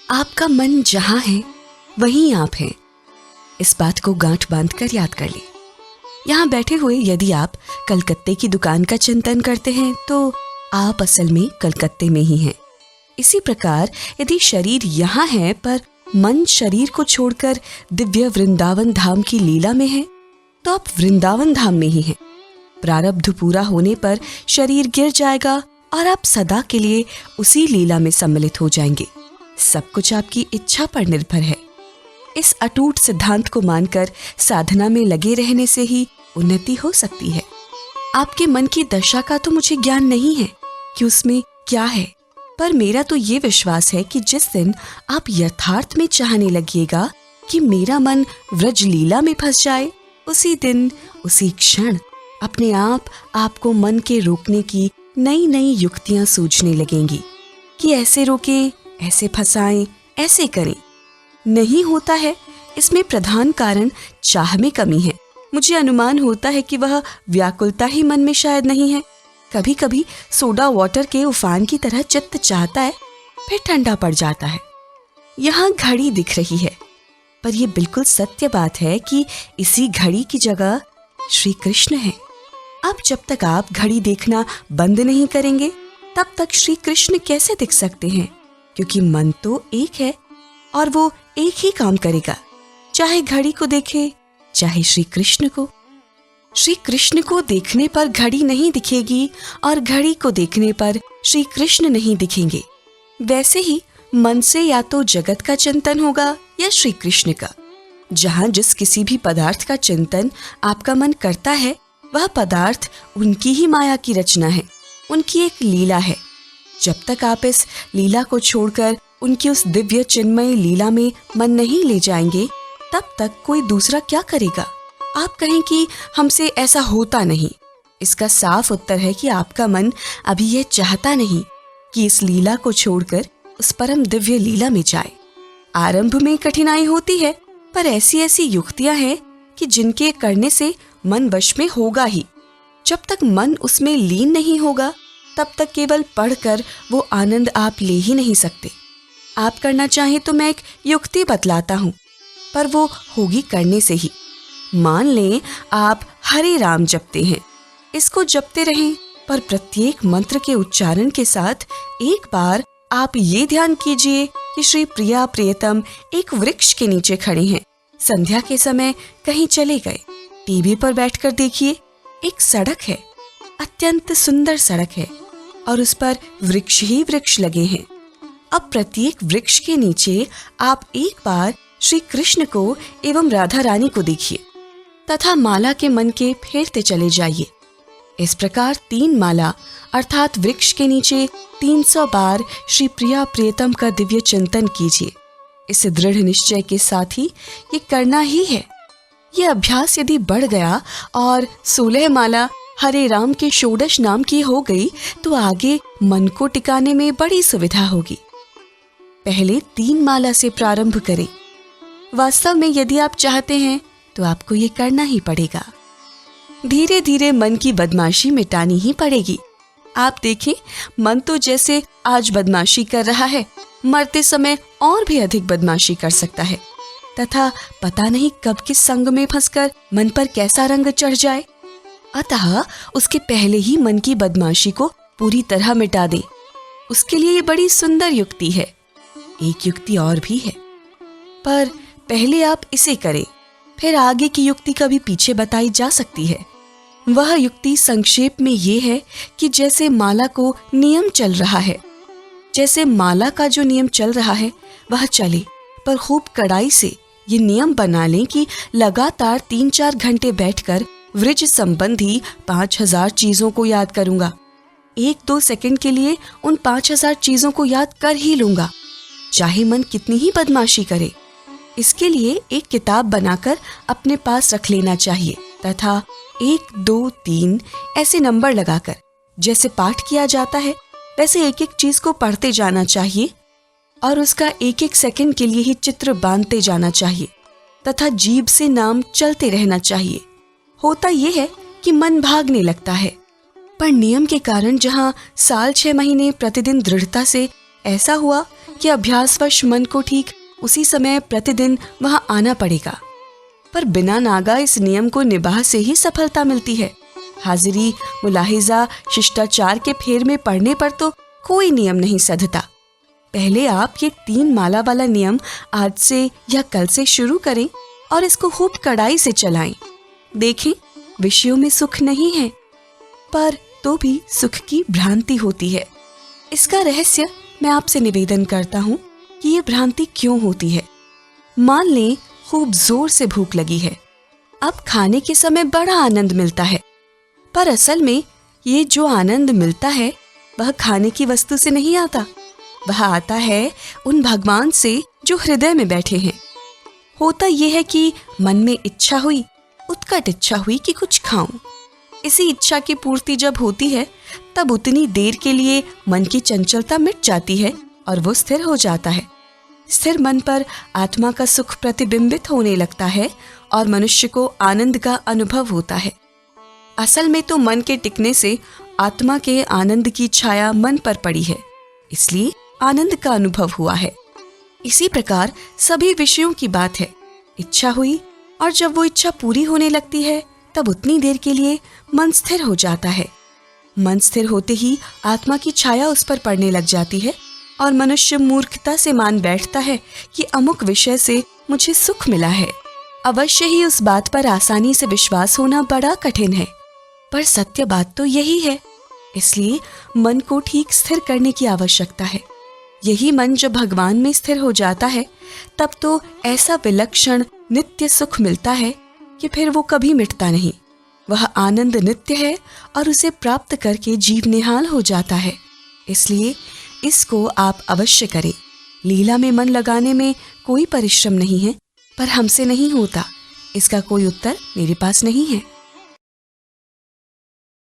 आपका मन जहां है वहीं आप हैं। इस बात को गांठ बांधकर याद कर ले। यहाँ बैठे हुए यदि आप कलकत्ते की दुकान का चिंतन करते हैं तो आप असल में कलकत्ते में ही हैं। इसी प्रकार यदि शरीर यहाँ है पर मन शरीर को छोड़कर दिव्य वृंदावन धाम की लीला में है तो आप वृंदावन धाम में ही हैं। प्रारब्ध पूरा होने पर शरीर गिर जाएगा और आप सदा के लिए उसी लीला में सम्मिलित हो जाएंगे। सब कुछ आपकी इच्छा पर निर्भर है। इस अटूट सिद्धांत को मानकर साधना में लगे रहने से ही उन्नति हो सकती है। आपके मन की दशा का तो मुझे ज्ञान नहीं है कि उसमें क्या है, पर मेरा तो ये विश्वास है कि जिस दिन आप यथार्थ में चाहने लगिएगा कि मेरा मन व्रज लीला में फंस जाए, उसी दिन उसी क्षण अपने आप आपको मन के रोकने की नई नई युक्तियां सूझने लगेंगी कि ऐसे रोकें, ऐसे फंसाएं, ऐसे करें। नहीं होता है इसमें प्रधान कारण चाह में कमी है। मुझे अनुमान होता है कि वह व्याकुलता ही मन में शायद नहीं है। कभी कभी सोडा वाटर के उफान की तरह चित्त चाहता है, फिर ठंडा पड़ जाता है। यहाँ घड़ी दिख रही है, पर यह बिल्कुल सत्य बात है कि इसी घड़ी की जगह श्री कृष्ण है। अब जब तक आप घड़ी देखना बंद नहीं करेंगे तब तक श्री कृष्ण कैसे दिख सकते हैं, क्योंकि मन तो एक है और वो एक ही काम करेगा, चाहे घड़ी को देखे चाहे श्री कृष्ण को। श्री कृष्ण को देखने पर घड़ी नहीं दिखेगी और घड़ी को देखने पर श्री कृष्ण नहीं दिखेंगे। वैसे ही मन से या तो जगत का चिंतन होगा या श्री कृष्ण का। जहां जिस किसी भी पदार्थ का चिंतन आपका मन करता है वह पदार्थ उनकी ही माया की रचना है, उनकी एक लीला है। जब तक आप इस लीला को छोड़कर उनकी उस दिव्य चिन्मय लीला में मन नहीं ले जाएंगे तब तक कोई दूसरा क्या करेगा। आप कहें कि हमसे ऐसा होता नहीं। इसका साफ उत्तर है कि आपका मन अभी यह चाहता नहीं कि इस लीला को छोड़कर उस परम दिव्य लीला में जाए। आरंभ में कठिनाई होती है, पर ऐसी ऐसी युक्तियां हैं कि जिनके करने से मन वश में होगा ही। जब तक मन उसमें लीन नहीं होगा तब तक केवल पढ़कर वो आनंद आप ले ही नहीं सकते। आप करना चाहें तो मैं एक युक्ति बतलाता हूँ, पर वो होगी करने से ही। मान लें आप हरे राम जपते हैं। इसको जपते रहें, पर प्रत्येक मंत्र के उच्चारण के साथ एक बार आप ये ध्यान कीजिए कि श्री प्रिया प्रियतम एक वृक्ष के नीचे खड़े हैं। संध्या के समय कहीं चले गए, टीवी पर बैठकर देखिए, एक सड़क है, अत्यंत सुंदर सड़क है और उस पर वृक्ष ही वृक्ष लगे हैं। अब प्रत्येक वृक्ष के नीचे आप एक बार श्री कृष्ण को एवं राधा रानी को देखिए तथा माला के मन के फेरते चले जाइए। इस प्रकार 3 माला अर्थात वृक्ष के नीचे 300 बार श्री प्रिया प्रियतम का दिव्य चिंतन कीजिए। इस दृढ़ निश्चय के साथ ही ये करना ही है। ये अभ्यास यदि बढ़ गया और 16 माला हरे राम के षोडश नाम की हो गई तो आगे मन को टिकाने में बड़ी सुविधा होगी। पहले 3 माला से प्रारंभ करें। वास्तव में यदि आप चाहते हैं तो आपको ये करना ही पड़ेगा। धीरे धीरे मन की बदमाशी मिटानी ही पड़ेगी। आप देखें, मन तो जैसे आज बदमाशी कर रहा है, मरते समय और भी अधिक बदमाशी कर सकता है तथा पता नहीं कब किस संग में फंसकर मन पर कैसा रंग चढ़ जाए। अतः उसके पहले ही मन की बदमाशी को पूरी तरह मिटा दें। उसके लिए ये बड़ी सुंदर युक्ति है। एक युक्ति और भी है, पर पहले आप इसे करें, फिर आगे की युक्ति कभी पीछे बताई जा सकती है। वह युक्ति संक्षेप में ये है कि जैसे माला को नियम चल रहा है, जैसे माला का जो नियम चल रहा है वह चले, पर खूब कड़ाई से ये नियम बना लें कि लगातार 3-4 घंटे बैठकर वृज संबंधी 5000 चीजों को याद करूंगा। 1-2 सेकंड के लिए उन 5000 चीजों को याद कर ही लूंगा, चाहे मन कितनी ही बदमाशी करे। इसके लिए एक किताब बनाकर अपने पास रख लेना चाहिए तथा 1, 2, 3 ऐसे नंबर लगाकर जैसे पाठ किया जाता है वैसे एक एक चीज को पढ़ते जाना चाहिए और उसका एक एक सेकंड के लिए ही चित्र बांधते जाना चाहिए तथा जीभ से नाम चलते रहना चाहिए। होता यह है कि मन भागने लगता है, पर नियम के कारण जहां साल 6 महीने प्रतिदिन दृढ़ता से ऐसा हुआ कि अभ्यासवश मन को ठीक उसी समय प्रतिदिन वहां आना पड़ेगा। पर बिना नागा इस नियम को निभाने से ही सफलता मिलती है। हाजिरी, मुलाहिजा, शिष्टाचार के फेर में पड़ने पर तो कोई नियम नहीं सधता। पहले आप ये 3 माला वाला नियम आज से या कल से शुरू करें और इसको खूब कड़ाई से चलाएं। देखें, विषयों में सुख नहीं है, पर तो भी सुख की भ्रांति होती है। इसका रहस्य मैं आपसे निवेदन करता हूँ कि ये भ्रांति क्यों होती है। मान लें खूब जोर से भूख लगी है। अब खाने के समय बड़ा आनंद मिलता है, पर असल में ये जो आनंद मिलता है वह खाने की वस्तु से नहीं आता। वह आता है उन भगवान से जो हृदय में बैठे हैं। होता यह है कि मन में इच्छा हुई, उत्कट इच्छा हुई कि कुछ खाऊं। इसी इच्छा की पूर्ति जब होती है तब उतनी देर के लिए मन की चंचलता मिट जाती है और वो स्थिर हो जाता है। स्थिर मन पर आत्मा का सुख प्रतिबिंबित होने लगता है और मनुष्य को आनंद का अनुभव होता है। असल में तो मन के टिकने से आत्मा के आनंद की छाया मन पर पड़ी है, इसलिए आनंद का अनुभव हुआ है। इसी प्रकार सभी विषयों की बात है। इच्छा हुई और जब वो इच्छा पूरी होने लगती है तब उतनी देर के लिए मन स्थिर हो जाता है। मन स्थिर होते ही आत्मा की छाया उस पर पड़ने लग जाती है और मनुष्य मूर्खता से मान बैठता है कि अमुक विषय से मुझे सुख मिला है। अवश्य ही उस बात पर आसानी से विश्वास होना बड़ा कठिन है, पर सत्य बात तो यही है। इसलिए मन को ठीक स्थिर करने की आवश्यकता है। यही मन जब भगवान में स्थिर हो जाता है तब तो ऐसा विलक्षण नित्य सुख मिलता है कि फिर वो कभी मिटता नहीं। वह आनंद नित्य है और उसे प्राप्त करके जीव निहाल हो जाता है। इसलिए इसको आप अवश्य करें। लीला में मन लगाने में कोई परिश्रम नहीं है, पर हमसे नहीं होता। इसका कोई उत्तर मेरे पास नहीं है।